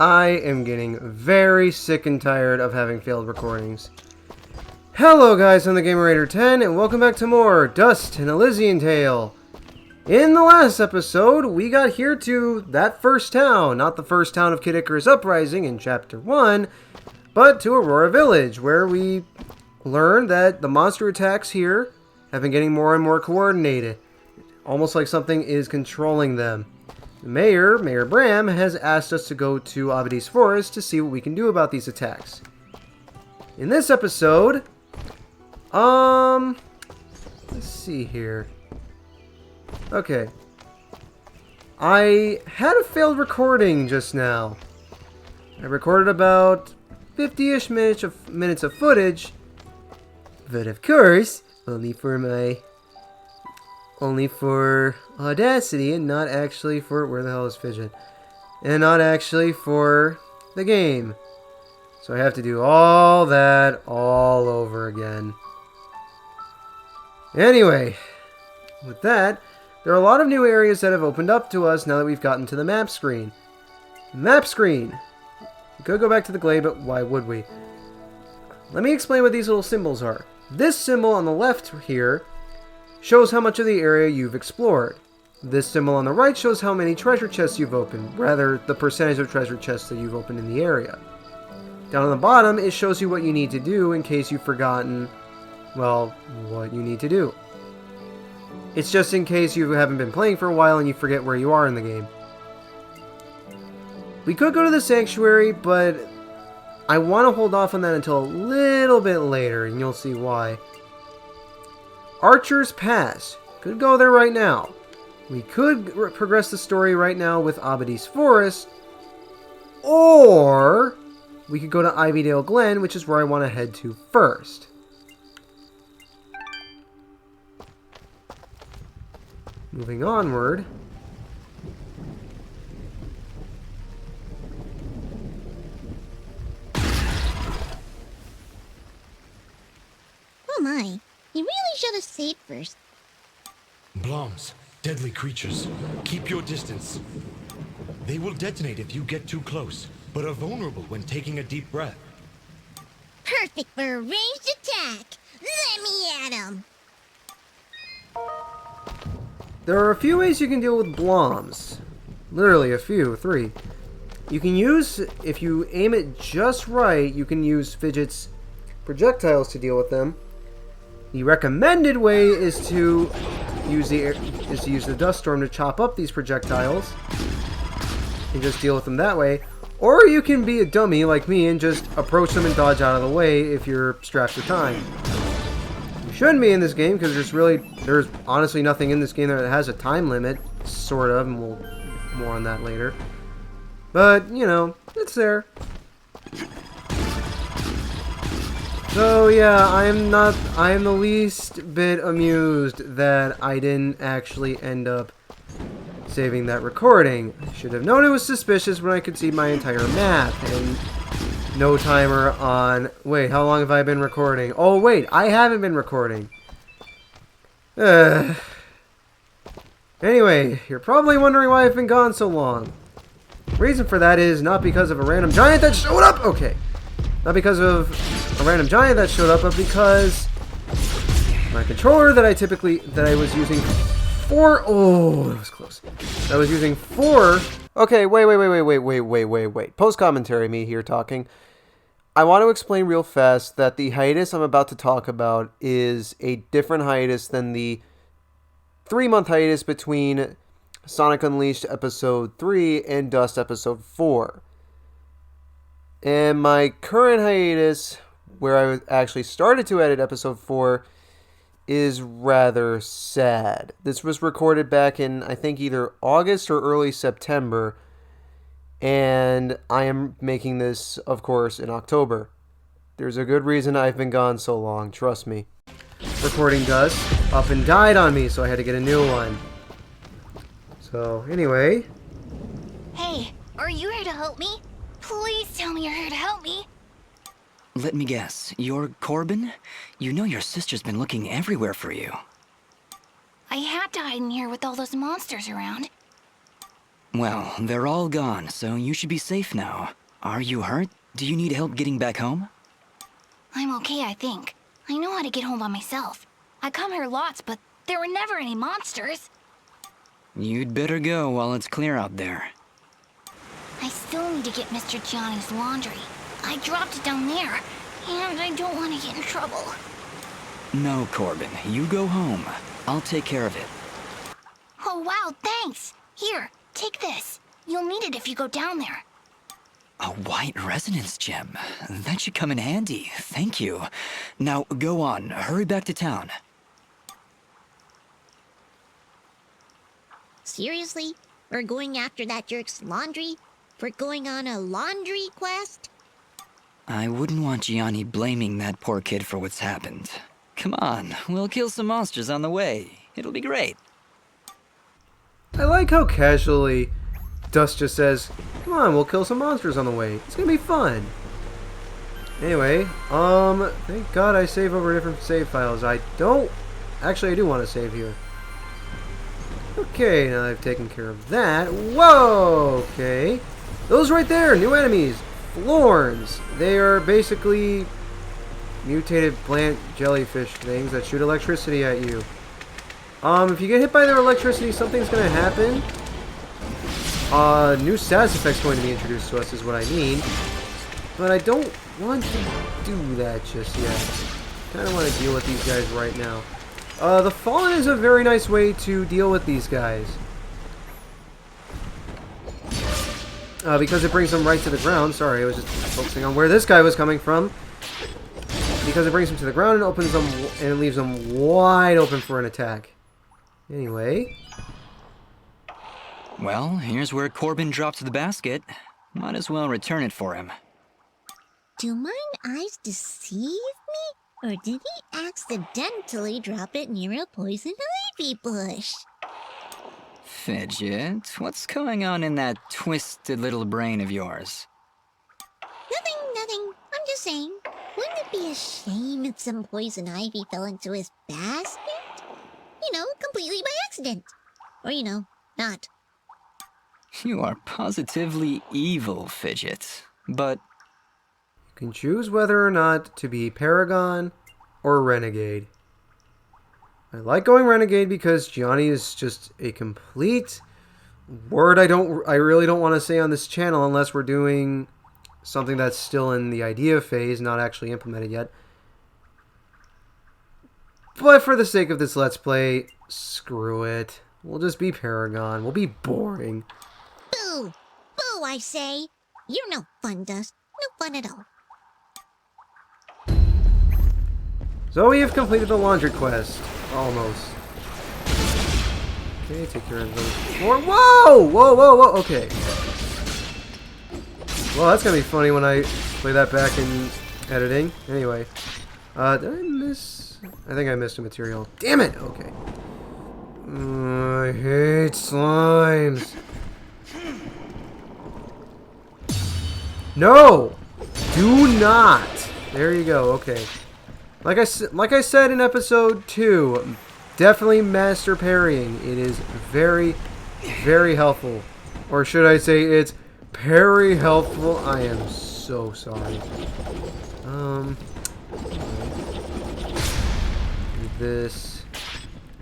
I am getting very sick and tired of having failed recordings. Hello guys, I'm the Gamer8er10 and welcome back to more Dust and Elysian Tale. In the last episode, we got here to that first town, not the first town of Kid Icarus Uprising in Chapter 1, but to Aurora Village, where we learned that the monster attacks here have been getting more and more coordinated, almost like something is controlling them. Mayor Bram, has asked us to go to Abadi's Forest to see what we can do about these attacks. In this episode, let's see here. Okay. I had a failed recording just now. I recorded about 50-ish minutes of footage, but of course, only for Audacity and not actually for... Where the hell is Fidget? And not actually for the game. So I have to do all that all over again. Anyway, with that, there are a lot of new areas that have opened up to us now that we've gotten to the map screen. Map screen! We could go back to the glade, but why would we? Let me explain what these little symbols are. This symbol on the left here shows how much of the area you've explored. This symbol on the right shows how many treasure chests you've opened, rather the percentage of treasure chests that you've opened in the area. Down on the bottom, it shows you what you need to do in case you've forgotten, well, what you need to do. It's just in case you haven't been playing for a while and you forget where you are in the game. We could go to the sanctuary, but I want to hold off on that until a little bit later, and you'll see why. Archer's Pass. Could go there right now. We could progress the story right now with Abadi's Forest. Or we could go to Ivydale Glen, which is where I want to head to first. Moving onward. Oh my. You really should have saved first. Bloms, deadly creatures. Keep your distance. They will detonate if you get too close, but are vulnerable when taking a deep breath. Perfect for a ranged attack. Let me at him. There are a few ways you can deal with Bloms. Literally a few, 3. You can use, if you aim it just right, you can use Fidget's projectiles to deal with them. The recommended way is to use the dust storm to chop up these projectiles and just deal with them that way. Or you can be a dummy like me and just approach them and dodge out of the way if you're strapped for time. You shouldn't be in this game because there's honestly nothing in this game that has a time limit, sort of, and we'll more on that later. But, you know, it's there. So yeah, I am the least bit amused that I didn't actually end up saving that recording. I should have known it was suspicious when I could see my entire map and no timer on... Wait, how long have I been recording? Oh wait, I haven't been recording. Anyway, you're probably wondering why I've been gone so long. The reason for that is not because of a random giant that showed up! Okay. Not because of a random giant that showed up, but because my controller that I was using for... Oh, that was close. I was using for... Okay, wait. Post-commentary me here talking. I want to explain real fast that the hiatus I'm about to talk about is a different hiatus than the 3-month hiatus between Sonic Unleashed Episode 3 and Dust Episode 4. And my current hiatus, where I actually started to edit Episode 4, is rather sad. This was recorded back in, I think, either August or early September. And I am making this, of course, in October. There's a good reason I've been gone so long, trust me. Recording Dust up and died on me, so I had to get a new one. So, anyway. Hey, are you here to help me? Please tell me you're here to help me. Let me guess, you're Corbin? You know your sister's been looking everywhere for you. I had to hide in here with all those monsters around. Well, they're all gone, so you should be safe now. Are you hurt? Do you need help getting back home? I'm okay, I think. I know how to get home by myself. I come here lots, but there were never any monsters. You'd better go while it's clear out there. I still need to get Mr. Gianni's laundry. I dropped it down there, and I don't want to get in trouble. No, Corbin, you go home. I'll take care of it. Oh, wow, thanks. Here, take this. You'll need it if you go down there. A white resonance gem. That should come in handy. Thank you. Now, go on. Hurry back to town. Seriously? We're going after that jerk's laundry? We're going on a laundry quest? I wouldn't want Gianni blaming that poor kid for what's happened. Come on, we'll kill some monsters on the way. It'll be great. I like how casually Dust just says, come on, we'll kill some monsters on the way. It's gonna be fun. Anyway, thank God I save over different save files. I do want to save here. Okay, now I've taken care of that. Whoa, okay. Those right there, new enemies. Florns. They are basically mutated plant jellyfish things that shoot electricity at you. If you get hit by their electricity, something's gonna happen. New status effects going to be introduced to us is what I mean. But I don't want to do that just yet. Kinda want to deal with these guys right now. The Fallen is a very nice way to deal with these guys. Because it brings them right to the ground. Sorry, I was just focusing on where this guy was coming from. Because it brings them to the ground and opens them and it leaves them wide open for an attack. Anyway. Well, here's where Corbin dropped the basket. Might as well return it for him. Do mine eyes deceive me? Or did he accidentally drop it near a poison ivy bush? Fidget, what's going on in that twisted little brain of yours? Nothing. I'm just saying. Wouldn't it be a shame if some poison ivy fell into his basket? Completely by accident. Or, not. You are positively evil, Fidget. But You can choose whether or not to be Paragon or Renegade. I like going Renegade because Gianni is just a complete word I really don't want to say on this channel unless we're doing something that's still in the idea phase, not actually implemented yet. But for the sake of this Let's Play, screw it. We'll just be Paragon. We'll be boring. Boo! Boo, I say! You're no fun, Dust. No fun at all. So we have completed the laundry quest. Almost. Okay, take care of those more. Whoa! Okay. Well, that's gonna be funny when I play that back in editing. Anyway. Did I miss? I think I missed a material. Damn it! Okay. I hate slimes. No! Do not! There you go, okay. Like I said in episode 2, definitely master parrying. It is very, very helpful. Or should I say it's very helpful? I am so sorry. This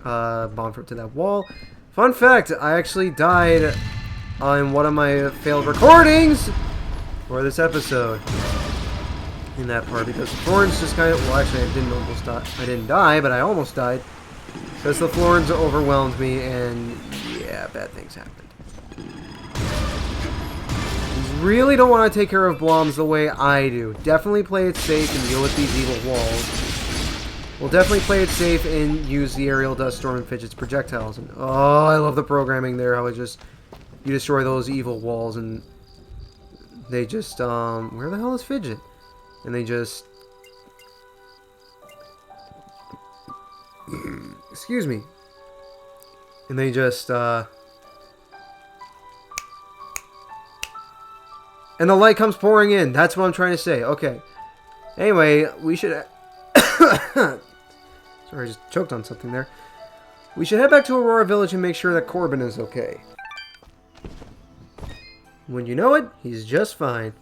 bomb fruit to that wall. Fun fact, I actually died on one of my failed recordings for this episode. In that part, because the Florins just kind of, well, actually I didn't die, but I almost died because the Florins overwhelmed me, and yeah, bad things happened. You really don't want to take care of Bloms the way I do. Definitely play it safe and deal with these evil walls. We'll definitely play it safe and use the aerial dust storm and Fidget's projectiles. And oh, I love the programming there. How it just, you destroy those evil walls and they just where the hell is Fidget? And they just... excuse me. And they just, and the light comes pouring in. That's what I'm trying to say. Okay. Anyway, we should... sorry, I just choked on something there. We should head back to Aurora Village and make sure that Corbin is okay. When you know it, he's just fine.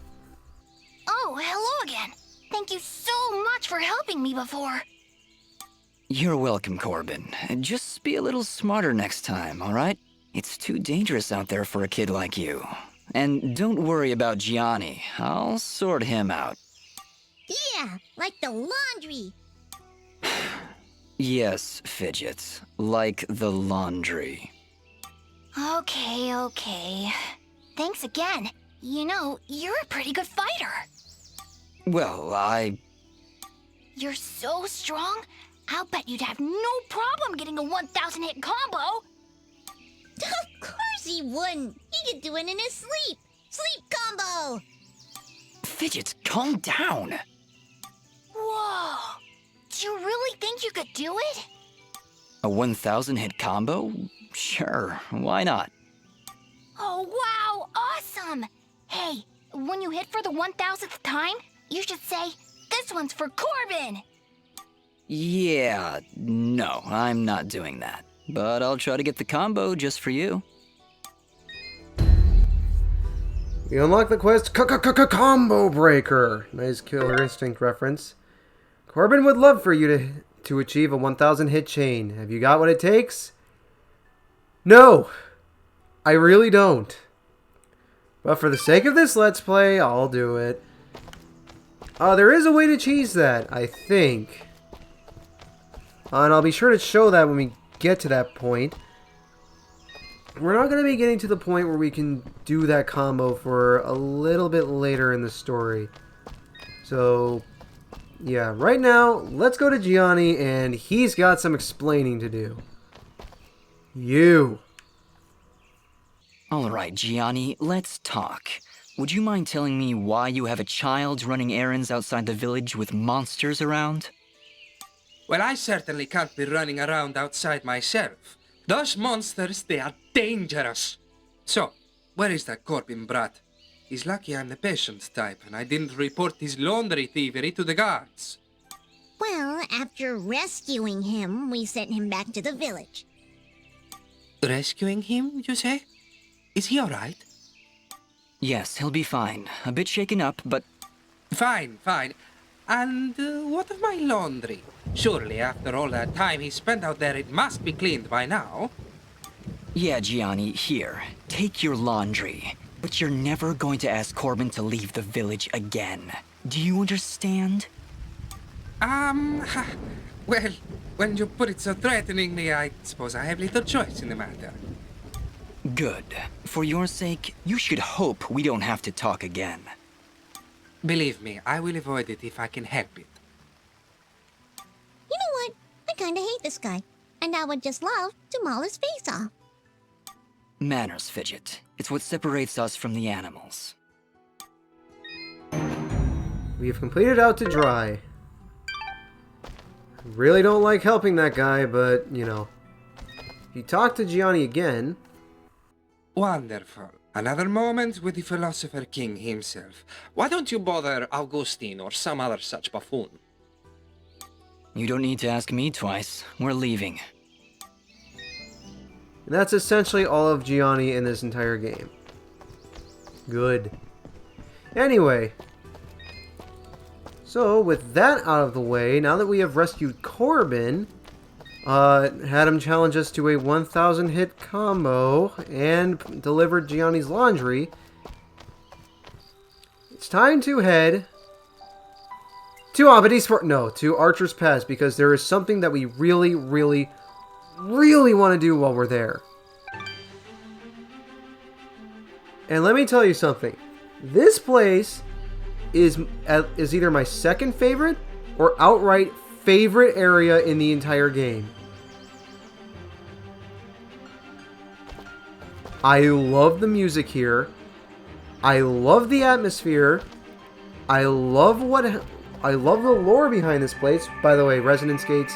Oh, hello again. Thank you so much for helping me before. You're welcome, Corbin. Just be a little smarter next time, alright? It's too dangerous out there for a kid like you. And don't worry about Gianni. I'll sort him out. Yeah, like the laundry. Yes, Fidget. Like the laundry. Okay. Thanks again. You know, you're a pretty good fighter. Well, You're so strong, I'll bet you'd have no problem getting a 1,000 hit combo. Of course he wouldn't. He could do it in his sleep. Sleep combo. Fidget, calm down. Whoa. Do you really think you could do it? A 1,000 hit combo? Sure, why not? Oh, wow, awesome. Hey, when you hit for the 1,000th time, you should say, "This one's for Corbin." Yeah, no, I'm not doing that. But I'll try to get the combo just for you. You unlock the quest Combo Breaker. Nice Killer Instinct reference. Corbin would love for you to achieve a 1,000 hit chain. Have you got what it takes? No, I really don't. But for the sake of this Let's Play, I'll do it. There is a way to cheese that, I think. And I'll be sure to show that when we get to that point. We're not going to be getting to the point where we can do that combo for a little bit later in the story. So, yeah, right now, let's go to Gianni, and he's got some explaining to do. You. Alright, Gianni, let's talk. Would you mind telling me why you have a child running errands outside the village with monsters around? Well, I certainly can't be running around outside myself. Those monsters, they are dangerous. So, where is that Corbin brat? He's lucky I'm the patient type, and I didn't report his laundry thievery to the guards. Well, after rescuing him, we sent him back to the village. Rescuing him, you say? Is he alright? Yes, he'll be fine. A bit shaken up, but... Fine. And what of my laundry? Surely, after all that time he spent out there, it must be cleaned by now. Yeah, Gianni, here. Take your laundry. But you're never going to ask Corbin to leave the village again. Do you understand? Well, when you put it so threateningly, I suppose I have little choice in the matter. Good. For your sake, you should hope we don't have to talk again. Believe me, I will avoid it if I can help it. You know what? I kinda hate this guy. And I would just love to maul his face off. Manners, Fidget. It's what separates us from the animals. We have completed Out to Dry. Really don't like helping that guy, but, you know. If you talk to Gianni again... Wonderful. Another moment with the philosopher king himself. Why don't you bother Augustine or some other such buffoon? You don't need to ask me twice. We're leaving. And that's essentially all of Gianni in this entire game. Good. Anyway. So, with that out of the way, now that we have rescued Corbin, had him challenge us to a 1,000 hit combo, and delivered Gianni's laundry, it's time to head to Archer's Pass, because there is something that we really want to do while we're there. And let me tell you something. This place is either my second favorite or outright favorite area in the entire game. I love the music here. I love the atmosphere. I love the lore behind this place. By the way, resonance gates.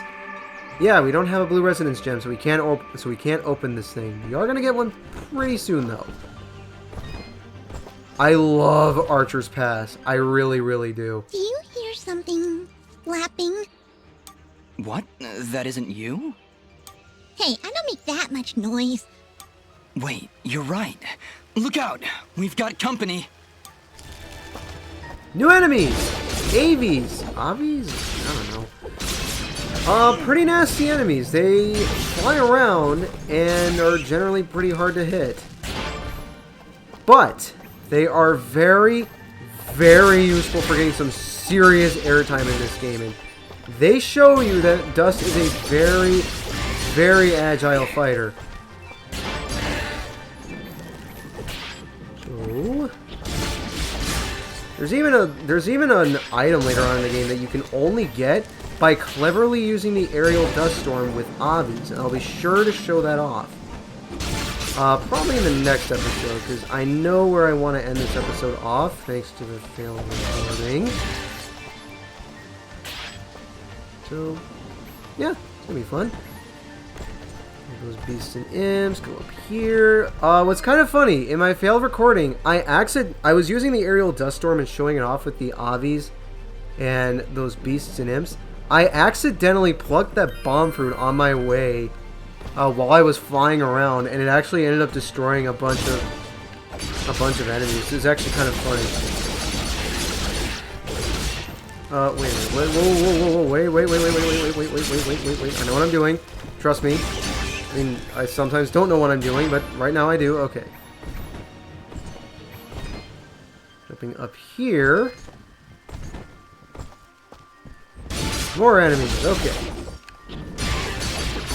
Yeah, we don't have a blue resonance gem, so we can't open this thing. We are gonna get one pretty soon, though. I love Archer's Pass. I really do. Do you hear something flapping? What? That isn't you? Hey, I don't make that much noise. Wait, you're right. Look out! We've got company. New enemies! Avies. Avies? I don't know. Pretty nasty enemies. They fly around and are generally pretty hard to hit. But they are very, very useful for getting some serious airtime in this game. And they show you that Dust is a very, very agile fighter. So, there's even an item later on in the game that you can only get by cleverly using the aerial dust storm with Avies, and I'll be sure to show that off. Probably in the next episode, because I know where I want to end this episode off, thanks to the failed recording. So, yeah, it's gonna be fun. Those beasts and imps go up here. What's kind of funny, in my failed recording, I was using the aerial dust storm and showing it off with the Avies and those beasts and imps. I accidentally plucked that bomb fruit on my way while I was flying around, and it actually ended up destroying a bunch of enemies. It's actually kind of funny. Wait a minute. Whoa, wait. I know what I'm doing. Trust me. I mean, I sometimes don't know what I'm doing, but right now I do. Okay. Jumping up here. More enemies. Okay.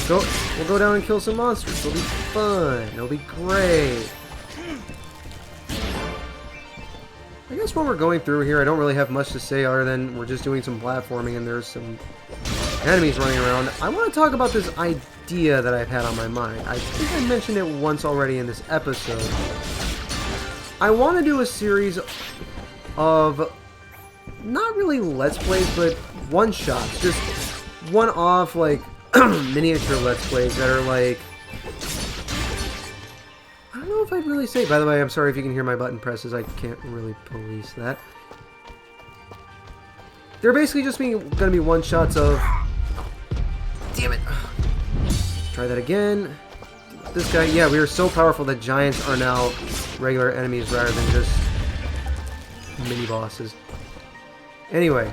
We'll go down and kill some monsters. It'll be fun. It'll be great. I guess while we're going through here, I don't really have much to say other than we're just doing some platforming and there's some enemies running around. I want to talk about this idea that I've had on my mind. I think I mentioned it once already in this episode. I want to do a series of not really Let's Plays, but one-shots. Just one-off, like, miniature Let's Plays that are like... I don't know if I'd really say... By the way, I'm sorry if you can hear my button presses. I can't really police that. They're basically just going to be one-shots of... Damn it. Try that again. This guy... Yeah, we are so powerful that giants are now regular enemies rather than just mini-bosses. Anyway.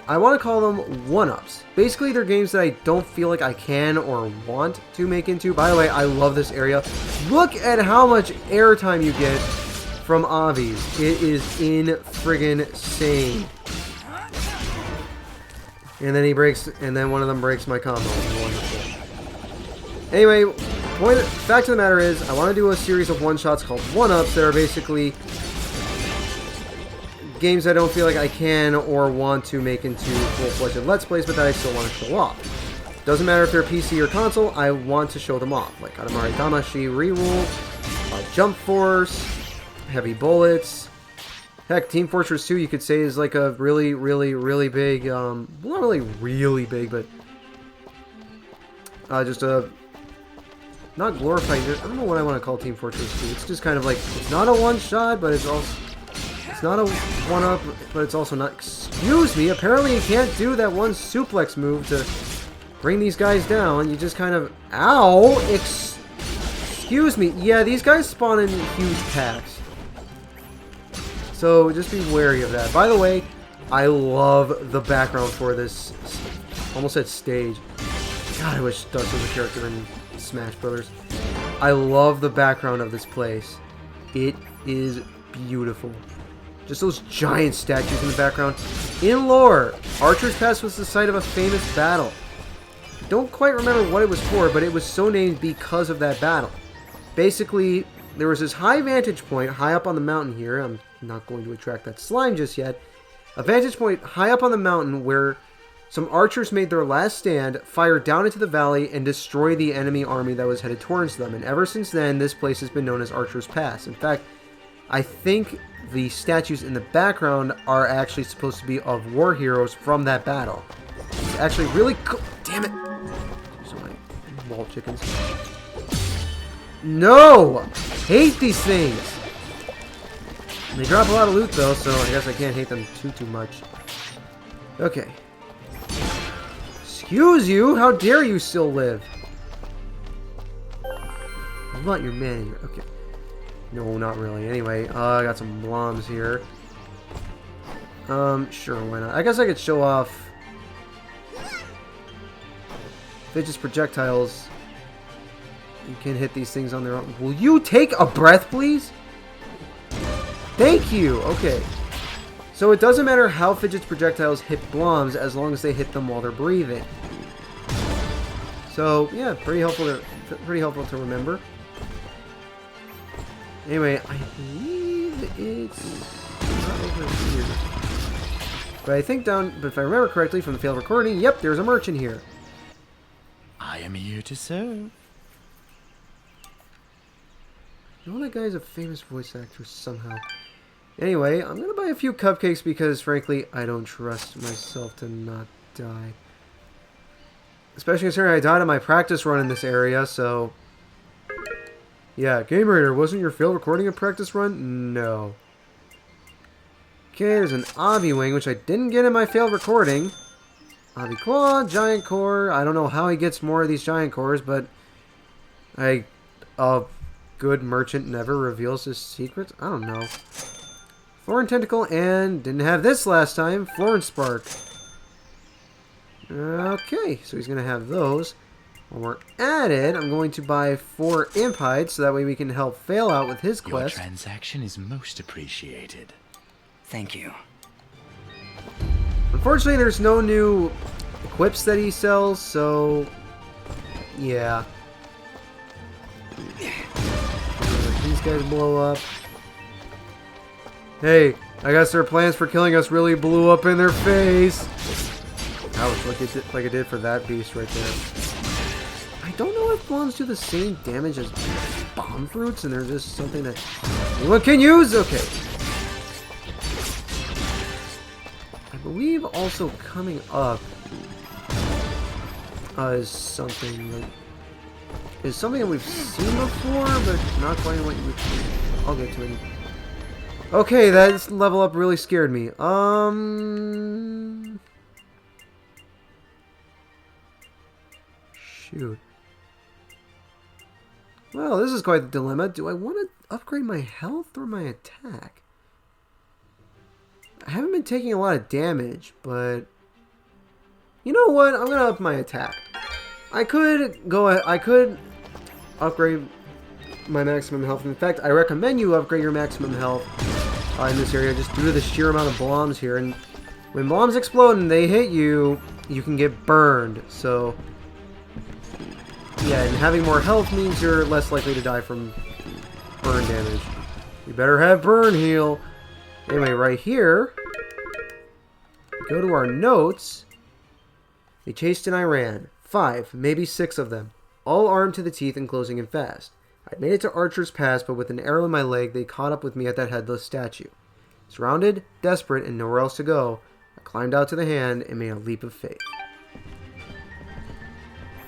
I want to call them one-ups. Basically, they're games that I don't feel like I can or want to make into. By the way, I love this area. Look at how much airtime you get from Avies. It is in-friggin' insane. And then he breaks, and then one of them breaks my combo. Wonderful. Anyway, fact of the matter is, I want to do a series of one-shots called one-ups that are basically games I don't feel like I can or want to make into full-fledged Let's Plays, but that I still want to show off. Doesn't matter if they're PC or console, I want to show them off. Like Katamari Damacy Rerule, Jump Force, Heavy Bullets. Heck, Team Fortress 2 you could say is like a really, really, really big, well, not really really big, but just a, not glorified, I don't know what I want to call Team Fortress 2. It's just kind of like, it's not a one-shot, but it's also... It's not a one-up, but it's also not... Excuse me, apparently you can't do that one suplex move to bring these guys down. You just kind of... Ow! Excuse me. Yeah, these guys spawn in huge packs. So just be wary of that. By the way, I love the background for this... Almost said stage. God, I wish Dust was a character in Smash Brothers. I love the background of this place. It is beautiful. Just those giant statues in the background. In lore, Archer's Pass was the site of a famous battle. Don't quite remember what it was for, but it was so named because of that battle. Basically, there was this high vantage point high up on the mountain here. I'm not going to attract that slime just yet. A vantage point high up on the mountain where some archers made their last stand, fired down into the valley, and destroyed the enemy army that was headed towards them. And ever since then, this place has been known as Archer's Pass. In fact, I think the statues in the background are actually supposed to be of war heroes from that battle. It's actually really cool. Damn it! So many wall chickens. No! Hate these things! They drop a lot of loot though, so I guess I can't hate them too much. Okay. Excuse you! How dare you still live? want your manager. Okay. No, not really. Anyway, I got some bloms here. Sure, why not? I guess I could show off Fidget's projectiles. You can hit these things on their own. Will you take a breath, please? Thank you! Okay. So it doesn't matter how Fidget's projectiles hit Bloms as long as they hit them while they're breathing. So, yeah, pretty helpful to remember. Anyway, I believe it's not over here. But I think but if I remember correctly from the failed recording, yep, there's a merchant here. I am here to serve. You know that guy's a famous voice actor somehow. Anyway, I'm gonna buy a few cupcakes because, frankly, I don't trust myself to not die. Especially considering I died on my practice run in this area, so... Yeah, Game Raider, wasn't your failed recording a practice run? No. Okay, there's an Obby Wing, which I didn't get in my failed recording. Obby Claw, Giant Core. I don't know how he gets more of these Giant Cores, but... a good merchant never reveals his secrets? I don't know. Florin Tentacle, and didn't have this last time, Florin Spark. Okay, so he's going to have those. When we're at it, I'm going to buy 4 Imp Hides, so that way we can help Fail out with his Your quest. transaction is most appreciated. Thank you. Unfortunately, there's no new equips that he sells, so... yeah. Let these guys blow up. Hey, I guess their plans for killing us really blew up in their face. Ouch, like it did for that beast right there. I don't know if bombs do the same damage as bomb fruits, and they're just something that anyone can use. Okay. I believe also coming up is something that we've seen before, but not quite what you would think. I'll get to it. Okay, that level up really scared me. Shoot. Well, this is quite the dilemma. Do I want to upgrade my health or my attack? I haven't been taking a lot of damage, but... you know what? I'm going to up my attack. I could upgrade my maximum health. In fact, I recommend you upgrade your maximum health in this area just due to the sheer amount of bombs here. And when bombs explode and they hit you, you can get burned. So, yeah, and having more health means you're less likely to die from burn damage. You better have burn heal. Anyway, right here, go to our notes. They chased and I ran. 5, maybe 6 of them, all armed to the teeth and closing in fast. I'd made it to Archer's Pass, but with an arrow in my leg, they caught up with me at that headless statue. Surrounded, desperate, and nowhere else to go, I climbed out to the hand and made a leap of faith.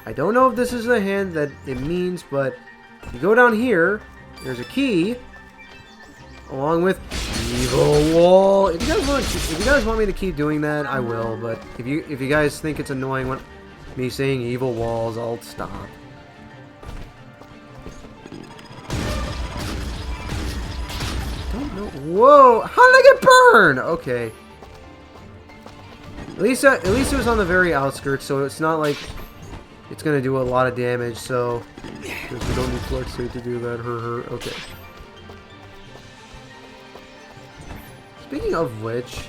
I don't know if this is the hand that it means, but if you go down here, there's a key, along with Evil Wall. If you guys want me to keep doing that, I will, but if you guys think it's annoying when me saying Evil Walls, I'll stop. Whoa! How did I get burned? Okay. At least it was on the very outskirts, so it's not like it's gonna do a lot of damage. So because we don't need Flex State to do that. Okay. Speaking of which,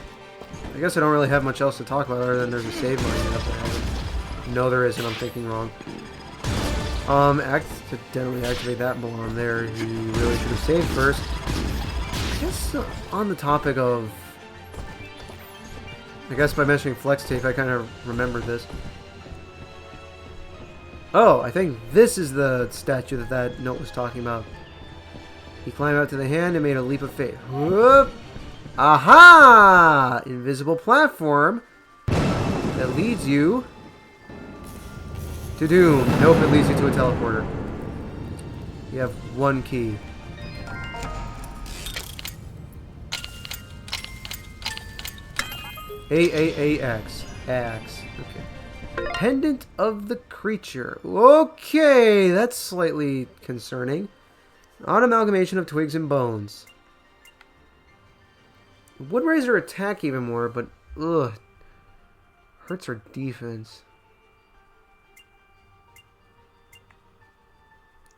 I guess I don't really have much else to talk about other than there's a save line up there. No, there isn't. I'm thinking wrong. Accidentally activate that bomb there. He really should have saved first. I guess on the topic of... I guess by mentioning Flex Tape, I kind of remembered this. Oh, I think this is the statue that note was talking about. He climbed out to the hand and made a leap of faith. Whoop! Aha! Invisible platform that leads you to doom. Nope, it leads you to a teleporter. You have one key. AAAX. Axe. Okay. Pendant of the Creature. Okay, that's slightly concerning. Odd amalgamation of twigs and bones. Would raise her attack even more, but ugh. Hurts her defense.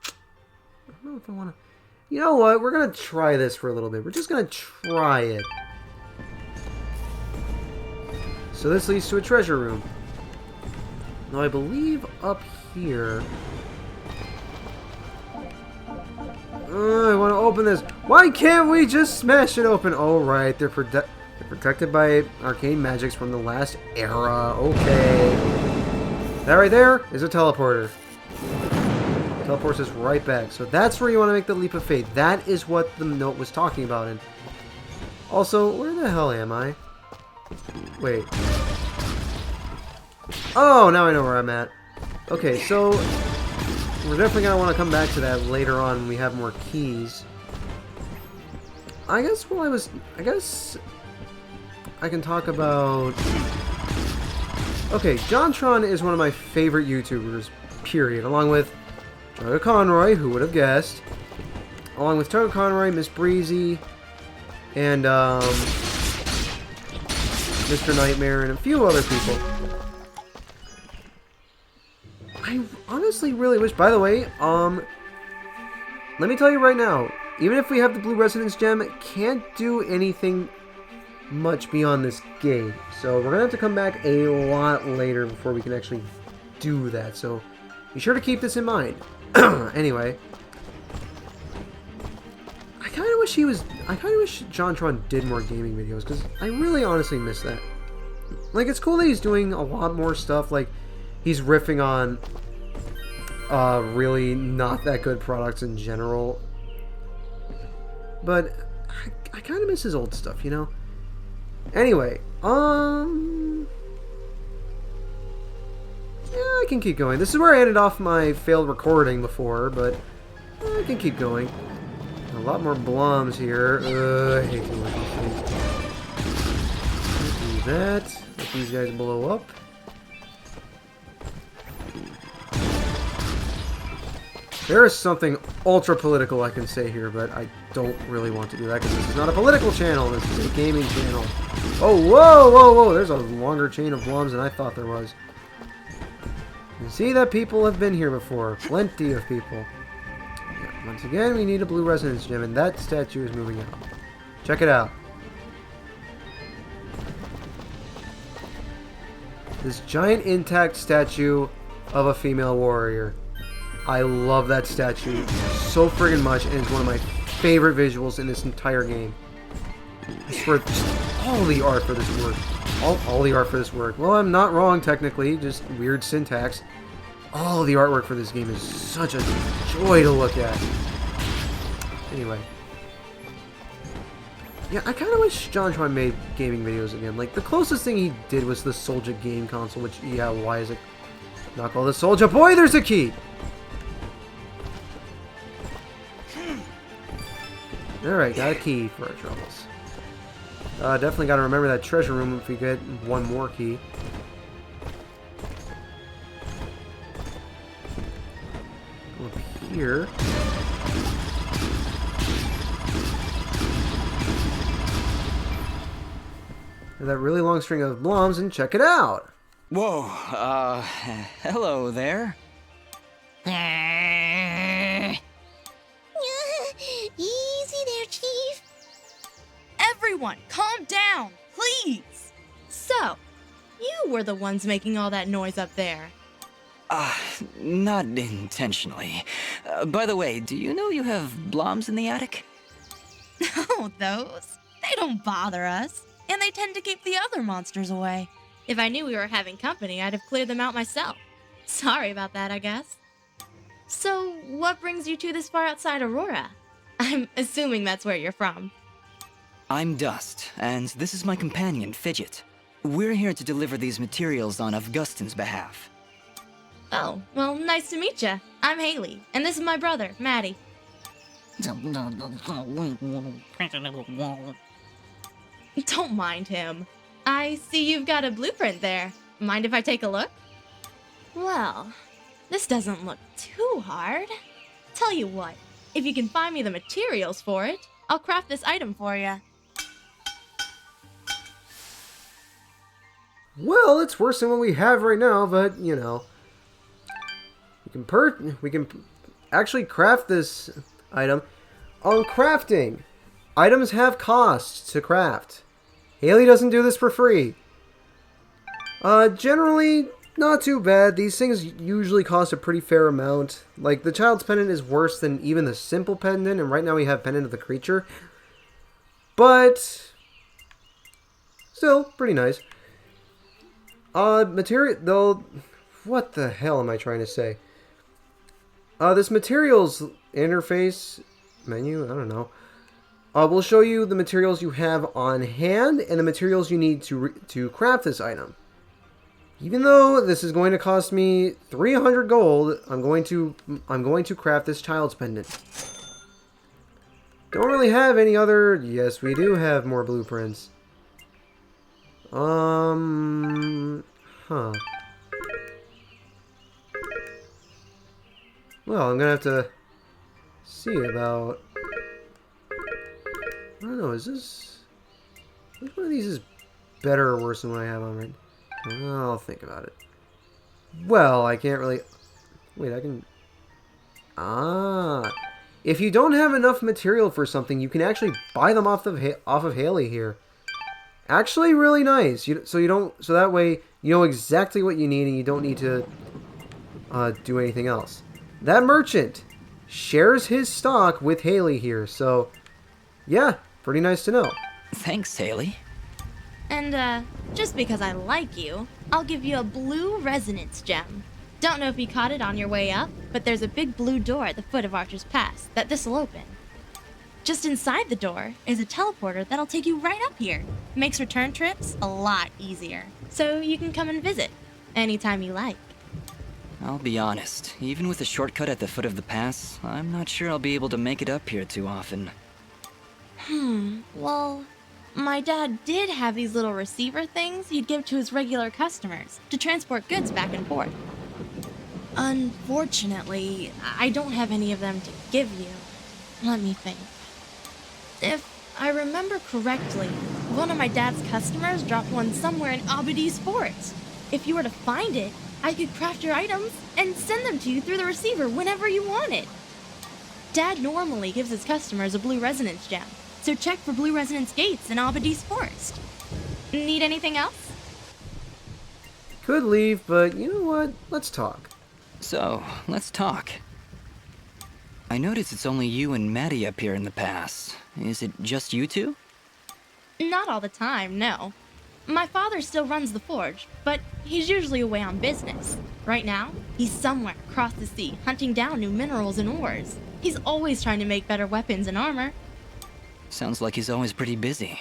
I don't know if I want to... You know what? We're going to try this for a little bit. We're just going to try it. So this leads to a treasure room. Now I believe up here... I want to open this. Why can't we just smash it open? Oh, right. They're protected by arcane magics from the last era. Okay. That right there is a teleporter. Teleports us right back. So that's where you want to make the leap of faith. That is what the note was talking about. And also, where the hell am I? Wait. Oh, now I know where I'm at. Okay, so we're definitely going to want to come back to that later on when we have more keys. I guess I can talk about... Okay, JonTron is one of my favorite YouTubers, period. Along with Toga Conroy, who would have guessed. Along with Toga Conroy, Miss Breezy, and Mr. Nightmare, and a few other people. I honestly really wish... By the way, let me tell you right now, even if we have the Blue Resonance Gem, it can't do anything much beyond this game. So we're going to have to come back a lot later before we can actually do that. So be sure to keep this in mind. Anyway. I kind of wish JonTron did more gaming videos, because I really honestly miss that. Like, it's cool that he's doing a lot more stuff, like, he's riffing on really not that good products in general. But I kind of miss his old stuff, you know? Anyway, yeah, I can keep going. This is where I ended off my failed recording before, but I can keep going. A lot more blobs here. I hate to look at these things. Do that. Let these guys blow up. There is something ultra political I can say here, but I don't really want to do that because this is not a political channel. This is a gaming channel. Oh, whoa, whoa, whoa! There's a longer chain of blobs than I thought there was. You see that people have been here before. Plenty of people. Yeah, once again, we need a Blue Resonance Gem, and that statue is moving out. Check it out. This giant intact statue of a female warrior. I love that statue so friggin' much, and it's one of my favorite visuals in this entire game. I swear, just all the art for this work. All the art for this work. Well, I'm not wrong, technically, just weird syntax. All the artwork for this game is such a joy to look at. Anyway. Yeah, I kind of wish JonTron made gaming videos again. Like, the closest thing he did was the Soulja game console, which, yeah, why is it not called the Soulja? Boy, there's a key! Alright, got a key for our troubles. Definitely got to remember that treasure room if we get one more key. Go up here. That really long string of blobs, and check it out! Whoa, hello there. Easy there, Chief. Everyone, calm down, please. So, you were the ones making all that noise up there. Not intentionally. By the way, do you know you have blobs in the attic? Oh, those? They don't bother us, and they tend to keep the other monsters away. If I knew we were having company, I'd have cleared them out myself. Sorry about that, I guess. So, what brings you two this far outside Aurora? I'm assuming that's where you're from. I'm Dust, and this is my companion, Fidget. We're here to deliver these materials on Augustin's behalf. Oh, well, nice to meet ya. I'm Haley, and this is my brother, Maddie. Don't mind him. I see you've got a blueprint there. Mind if I take a look? Well, this doesn't look too hard. Tell you what, If you can find me the materials for it, I'll craft this item for you. Well, it's worse than what we have right now, but, you know. We can actually craft this item. On crafting, items have costs to craft. Haley doesn't do this for free. Generally, not too bad. These things usually cost a pretty fair amount. Like, the child's pendant is worse than even the simple pendant, and right now we have pendant of the creature. But still, pretty nice. Material, though, what the hell am I trying to say? This materials interface menu, I don't know. Will show you the materials you have on hand and the materials you need to craft this item. Even though this is going to cost me 300 gold, I'm going to craft this child's pendant. Don't really have any other. Yes, we do have more blueprints. Huh. Well, I'm gonna have to see about. I don't know. Is this? Which one of these is better or worse than what I have on right now? I'll think about it. Well, I can't really. Wait, I can. If you don't have enough material for something, you can actually buy them off of Haley here. Actually, really nice. So that way you know exactly what you need and you don't need to do anything else. That merchant shares his stock with Haley here, so yeah, pretty nice to know. Thanks, Haley. And, just because I like you, I'll give you a blue resonance gem. Don't know if you caught it on your way up, but there's a big blue door at the foot of Archer's Pass that this'll open. Just inside the door is a teleporter that'll take you right up here. Makes return trips a lot easier. So you can come and visit anytime you like. I'll be honest, even with a shortcut at the foot of the pass, I'm not sure I'll be able to make it up here too often. Well, my dad did have these little receiver things he'd give to his regular customers to transport goods back and forth. Unfortunately, I don't have any of them to give you. Let me think. If I remember correctly, one of my dad's customers dropped one somewhere in Abadi's forest. If you were to find it, I could craft your items and send them to you through the receiver whenever you wanted. Dad normally gives his customers a blue resonance gem, so check for blue resonance gates in Abadi's forest. Need anything else? Could leave, but you know what? Let's talk. So, let's talk. I notice it's only you and Maddie up here in the pass. Is it just you two? Not all the time, no. My father still runs the forge, but he's usually away on business. Right now, he's somewhere across the sea hunting down new minerals and ores. He's always trying to make better weapons and armor. Sounds like he's always pretty busy.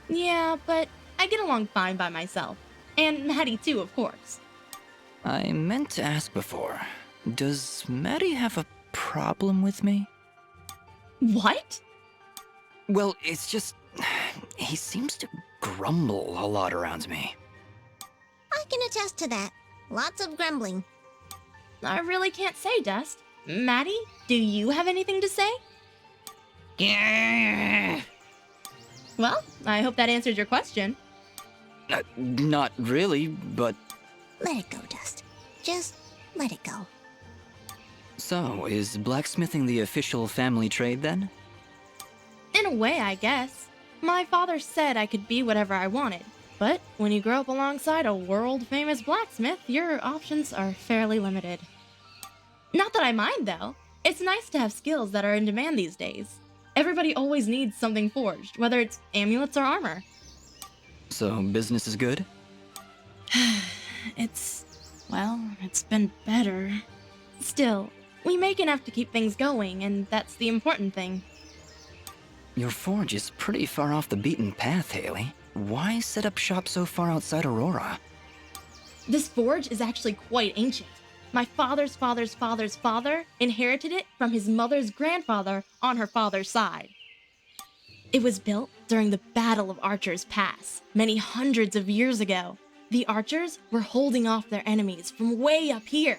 Yeah, but I get along fine by myself. And Maddie too, of course. I meant to ask before. Does Maddie have a problem with me? What? Well, it's just... he seems to grumble a lot around me. I can attest to that. Lots of grumbling. I really can't say, Dust. Maddie, do you have anything to say? Yeah. Well, I hope that answered your question. Not really, but... Let it go, Dust. Just let it go. So, is blacksmithing the official family trade then? In a way, I guess. My father said I could be whatever I wanted. But when you grow up alongside a world-famous blacksmith, your options are fairly limited. Not that I mind, though. It's nice to have skills that are in demand these days. Everybody always needs something forged, whether it's amulets or armor. So, business is good? It's been better. Still, we make enough to keep things going, and that's the important thing. Your forge is pretty far off the beaten path, Haley. Why set up shop so far outside Aurora? This forge is actually quite ancient. My father's father's father's father inherited it from his mother's grandfather on her father's side. It was built during the Battle of Archer's Pass, many hundreds of years ago. The archers were holding off their enemies from way up here,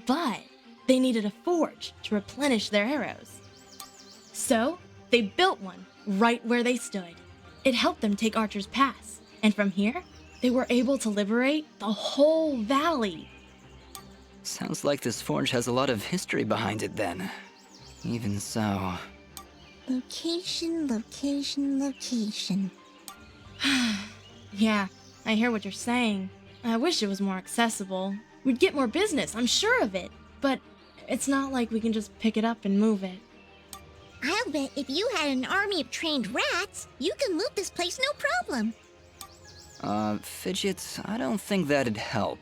but they needed a forge to replenish their arrows. So, they built one right where they stood. It helped them take Archer's Pass, and from here, they were able to liberate the whole valley. Sounds like this forge has a lot of history behind it then. Even so... Location, location, location. Yeah, I hear what you're saying. I wish it was more accessible. We'd get more business, I'm sure of it. But it's not like we can just pick it up and move it. I'll bet if you had an army of trained rats, you can move this place no problem. Fidget, I don't think that'd help.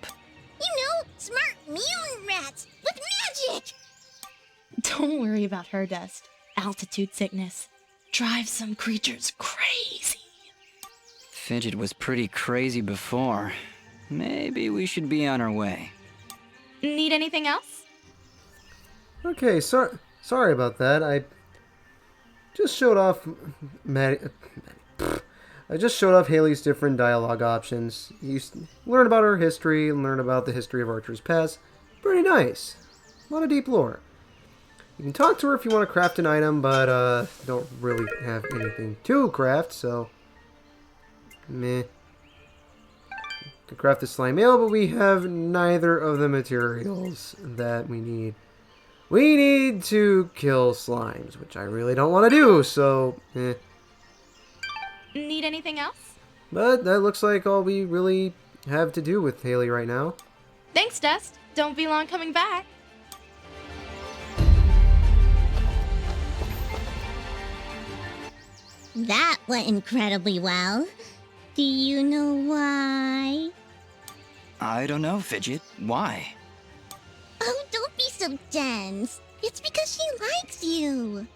You know, smart mutant rats with magic! Don't worry about her, Dust. Altitude sickness drives some creatures crazy. Fidget was pretty crazy before. Maybe we should be on our way. Need anything else? Okay, sorry about that. I just showed off I just showed off Haley's different dialogue options. You learn about her history and learn about the history of Archer's Pass. Pretty nice. A lot of deep lore. You can talk to her if you want to craft an item, but don't really have anything to craft, so meh. Could craft the slime ale, but we have neither of the materials that we need. We need to kill slimes, which I really don't want to do, so eh. Need anything else? But that looks like all we really have to do with Haley right now. Thanks, Dust. Don't be long coming back. That went incredibly well. Do you know why? I don't know, Fidget. Why? Oh, don't be so dense. It's because she likes you.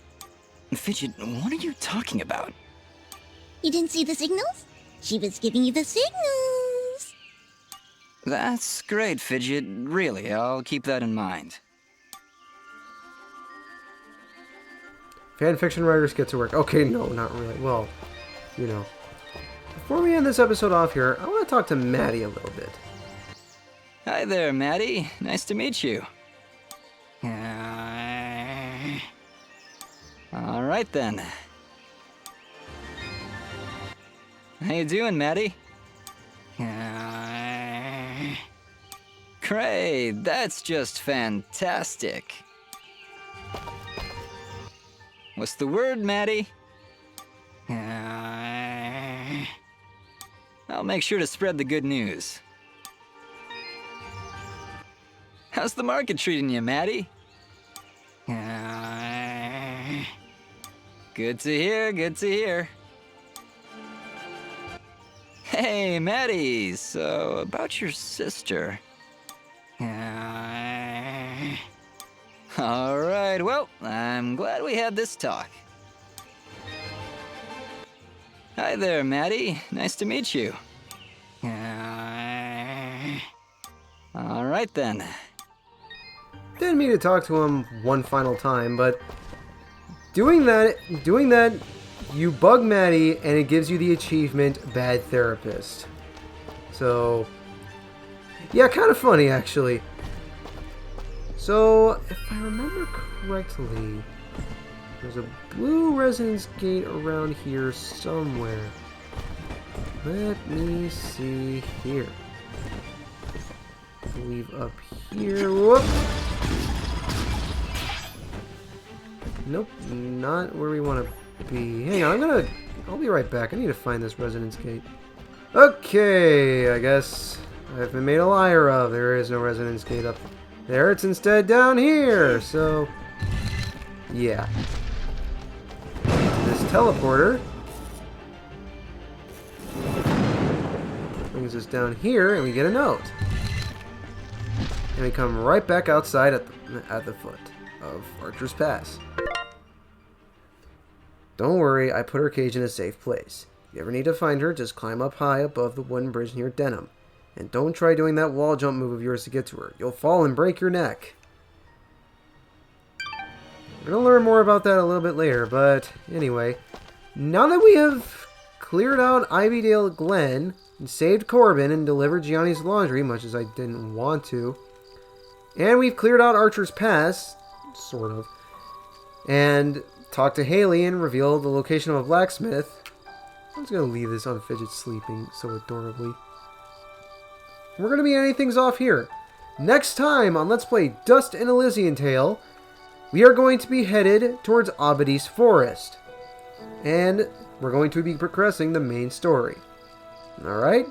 Fidget, what are you talking about? You didn't see the signals? She was giving you the signals. That's great, Fidget. Really, I'll keep that in mind. Fanfiction writers get to work. Okay, no, not really. Well, you know. Before we end this episode off here, I want to talk to Maddie a little bit. Hi there, Maddie. Nice to meet you. All right then. How you doing, Maddie? Great, that's just fantastic. What's the word, Maddie? I'll make sure to spread the good news. How's the market treating you, Maddie? Good to hear, good to hear. Hey, Maddie, so about your sister. Alright, well, I'm glad we had this talk. Hi there, Maddie. Nice to meet you. Alright then. Didn't mean to talk to him one final time, but doing that, you bug Maddie and it gives you the achievement Bad Therapist. So, yeah, kind of funny actually. So, if I remember correctly, there's a blue resonance gate around here somewhere. Let me see here. I believe up here. Whoop! Nope, not where we want to be. Hang on, I'll be right back. I need to find this resonance gate. Okay, I guess I've been made a liar of. There is no resonance gate up there. It's instead down here. So, yeah. This teleporter brings us down here, and we get a note. And we come right back outside at the foot of Archer's Pass. Don't worry, I put her cage in a safe place. If you ever need to find her, just climb up high above the wooden bridge near Denham. And don't try doing that wall jump move of yours to get to her. You'll fall and break your neck. We're going to learn more about that a little bit later, but anyway. Now that we have cleared out Ivydale Glen, and saved Corbin, and delivered Gianni's laundry, much as I didn't want to, and we've cleared out Archer's Pass, sort of, and talk to Haley and reveal the location of a blacksmith. I'm just going to leave this on Fidget sleeping so adorably. We're going to be ending things off here. Next time on Let's Play Dust and Elysian Tale, we are going to be headed towards Abadi's Forest. And we're going to be progressing the main story. Alright?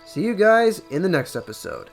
See you guys in the next episode.